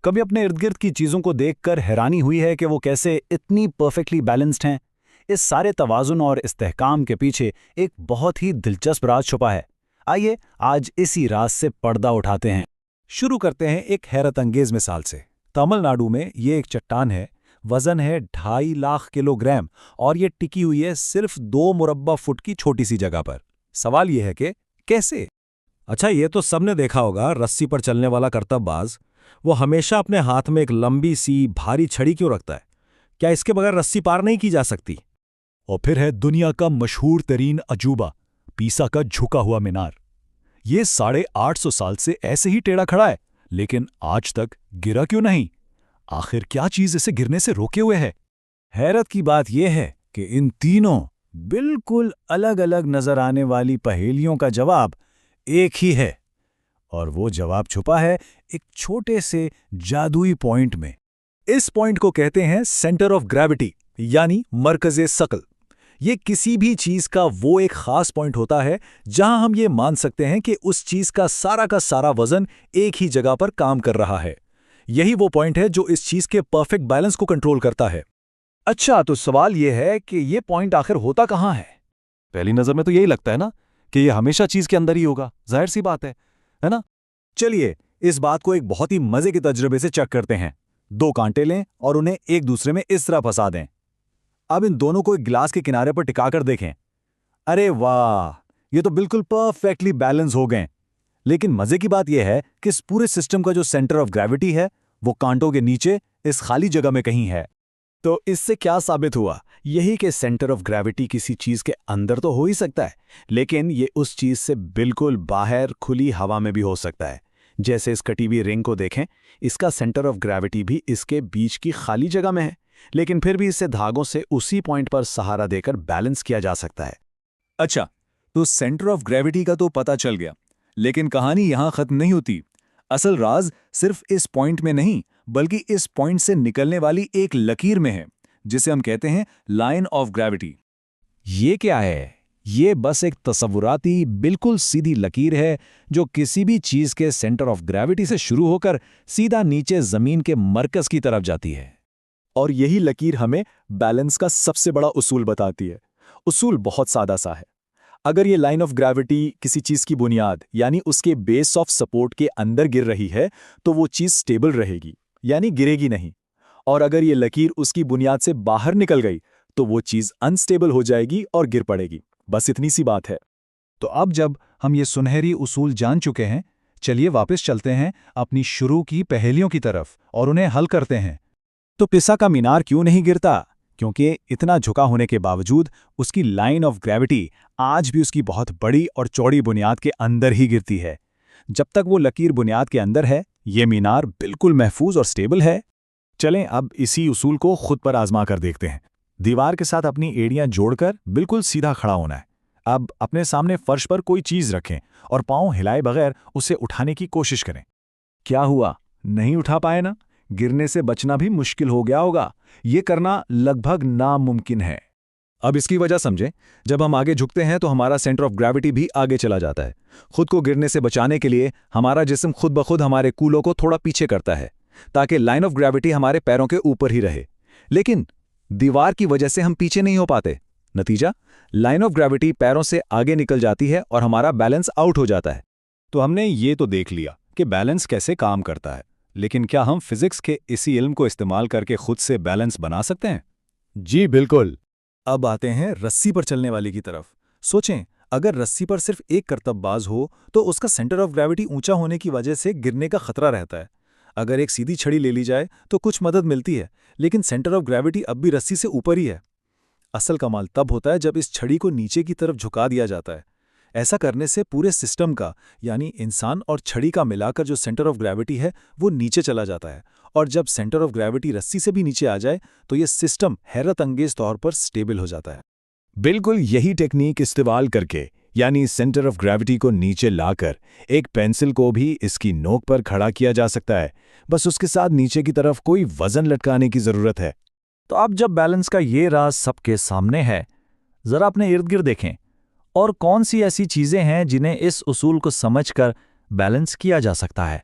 कभी अपने इर्द गिर्द की चीज़ों को देखकर हैरानी हुई है कि वो कैसे इतनी परफेक्टली बैलेंस्ड हैं? इस सारे तवाज़ुन और इस्तेहकाम के पीछे एक बहुत ही दिलचस्प राज छुपा है। आइए आज इसी राज से पर्दा उठाते हैं। शुरू करते हैं एक हैरत अंगेज मिसाल से। तमिलनाडु में ये एक चट्टान है, वजन है 2.5 लाख किलोग्राम और ये टिकी हुई है सिर्फ 2 मुरब्बा फुट की छोटी सी जगह पर। सवाल ये है कि कैसे? अच्छा, ये तो सबने देखा होगा, रस्सी पर चलने वाला करतबबाज वो हमेशा अपने हाथ में एक लंबी सी भारी छड़ी क्यों रखता है? क्या इसके बगैर रस्सी पार नहीं की जा सकती? और फिर है दुनिया का मशहूर तरीन अजूबा, पीसा का झुका हुआ मीनार। ये 850 साल से ऐसे ही टेढ़ा खड़ा है, लेकिन आज तक गिरा क्यों नहीं? आखिर क्या चीज इसे गिरने से रोके हुए है? हैरत की बात यह है कि इन तीनों बिल्कुल अलग अलग नजर आने वाली पहेलियों का जवाब एक ही है, और वो जवाब छुपा है एक छोटे से जादुई पॉइंट में। इस पॉइंट को कहते हैं सेंटर ऑफ ग्रेविटी, यानी मरकज़े सकल। ये किसी भी चीज का वो एक खास पॉइंट होता है जहां हम ये मान सकते हैं कि उस चीज का सारा वजन एक ही जगह पर काम कर रहा है। यही वो पॉइंट है जो इस चीज के परफेक्ट बैलेंस को कंट्रोल करता है। अच्छा, तो सवाल ये है कि ये पॉइंट आखिर होता कहां है? पहली नजर में तो यही लगता है ना कि ये हमेशा चीज के अंदर ही होगा, जाहिर सी बात है ना? चलिए इस बात को एक बहुत ही मजे के तजुर्बे से चेक करते हैं। 2 कांटे लें और उन्हें एक दूसरे में इस तरह फंसा दें। अब इन दोनों को एक गिलास के किनारे पर टिकाकर देखें। अरे वाह, ये तो बिल्कुल परफेक्टली बैलेंस हो गए। लेकिन मजे की बात यह है कि इस पूरे सिस्टम का जो सेंटर ऑफ ग्रेविटी है वो कांटों के नीचे इस खाली जगह में कहीं है। तो इससे क्या साबित हुआ? यही कि सेंटर ऑफ ग्रेविटी किसी चीज के अंदर तो हो ही सकता है, लेकिन ये उस चीज से बिल्कुल बाहर खुली हवा में भी हो सकता है। जैसे इस कटी हुई रिंग को देखें, इसका सेंटर ऑफ ग्रेविटी भी इसके बीच की खाली जगह में है, लेकिन फिर भी इसे धागों से उसी पॉइंट पर सहारा देकर बैलेंस किया जा सकता है। अच्छा, तो सेंटर ऑफ ग्रेविटी का तो पता चल गया, लेकिन कहानी यहां खत्म नहीं होती। असल राज सिर्फ इस पॉइंट में नहीं, बल्कि इस पॉइंट से निकलने वाली एक लकीर में है, जिसे हम कहते हैं लाइन ऑफ ग्रेविटी। ये क्या है? ये बस एक तसव्वुराती बिल्कुल सीधी लकीर है जो किसी भी चीज के सेंटर ऑफ ग्रेविटी से शुरू होकर सीधा नीचे जमीन के मरकज की तरफ जाती है। और यही लकीर हमें बैलेंस का सबसे बड़ा उसूल बताती है। उसूल बहुत सादा सा है। अगर ये लाइन ऑफ ग्रेविटी किसी चीज की बुनियाद यानी उसके बेस ऑफ सपोर्ट के अंदर गिर रही है, तो वो चीज स्टेबल रहेगी, यानी गिरेगी नहीं। और अगर ये लकीर उसकी बुनियाद से बाहर निकल गई, तो वो चीज अनस्टेबल हो जाएगी और गिर पड़ेगी। बस इतनी सी बात है। तो अब जब हम ये सुनहरी उसूल जान चुके हैं, चलिए वापस चलते हैं अपनी शुरू की पहेलियों की तरफ और उन्हें हल करते हैं। तो पिसा का मीनार क्यों नहीं गिरता? क्योंकि इतना झुका होने के बावजूद उसकी लाइन ऑफ ग्रेविटी आज भी उसकी बहुत बड़ी और चौड़ी बुनियाद के अंदर ही गिरती है। जब तक वो लकीर बुनियाद के अंदर है, ये मीनार बिल्कुल महफूज और स्टेबल है। चलें अब इसी उसूल को खुद पर आजमा कर देखते हैं। दीवार के साथ अपनी एड़ियां जोड़कर बिल्कुल सीधा खड़ा होना है। अब अपने सामने फर्श पर कोई चीज रखें और पांव हिलाए बगैर उसे उठाने की कोशिश करें। क्या हुआ? नहीं उठा पाए ना? गिरने से बचना भी मुश्किल हो गया होगा। ये करना लगभग नामुमकिन है। अब इसकी वजह समझें। जब हम आगे झुकते हैं तो हमारा सेंटर ऑफ ग्रेविटी भी आगे चला जाता है। खुद को गिरने से बचाने के लिए हमारा जिस्म खुद ब खुद हमारे कूलों को थोड़ा पीछे करता है, ताकि लाइन ऑफ ग्रेविटी हमारे पैरों के ऊपर ही रहे। लेकिन दीवार की वजह से हम पीछे नहीं हो पाते। नतीजा, लाइन ऑफ ग्रेविटी पैरों से आगे निकल जाती है और हमारा बैलेंस आउट हो जाता है। तो हमने ये तो देख लिया कि बैलेंस कैसे काम करता है, लेकिन क्या हम फिजिक्स के इसी इल्म को इस्तेमाल करके खुद से बैलेंस बना सकते हैं? जी बिल्कुल। अब आते हैं रस्सी पर चलने वाले की तरफ। सोचें, अगर रस्सी पर सिर्फ एक करतबबाज हो तो उसका सेंटर ऑफ ग्रेविटी ऊंचा होने की वजह से गिरने का खतरा रहता है। अगर एक सीधी छड़ी ले ली जाए तो कुछ मदद मिलती है, लेकिन सेंटर ऑफ ग्रेविटी अब भी रस्सी से ऊपर ही है। असल कमाल तब होता है जब इस छड़ी को नीचे की तरफ झुका दिया जाता है। ऐसा करने से पूरे सिस्टम का, यानी इंसान और छड़ी का मिलाकर जो सेंटर ऑफ ग्रेविटी है वो नीचे चला जाता है, और जब सेंटर ऑफ ग्रेविटी रस्सी से भी नीचे आ जाए तो ये सिस्टम हैरत अंगेज तौर पर स्टेबल हो जाता है। बिल्कुल यही टेक्निक इस्तेमाल करके, यानी सेंटर ऑफ ग्रेविटी को नीचे लाकर, एक पेंसिल को भी इसकी नोक पर खड़ा किया जा सकता है। बस उसके साथ नीचे की तरफ कोई वजन लटकाने की जरूरत है। तो अब जब बैलेंस का ये राज सबके सामने है, जरा अपने इर्द गिर्द देखें, और कौन सी ऐसी चीजें हैं जिन्हें इस उसूल को समझकर बैलेंस किया जा सकता है।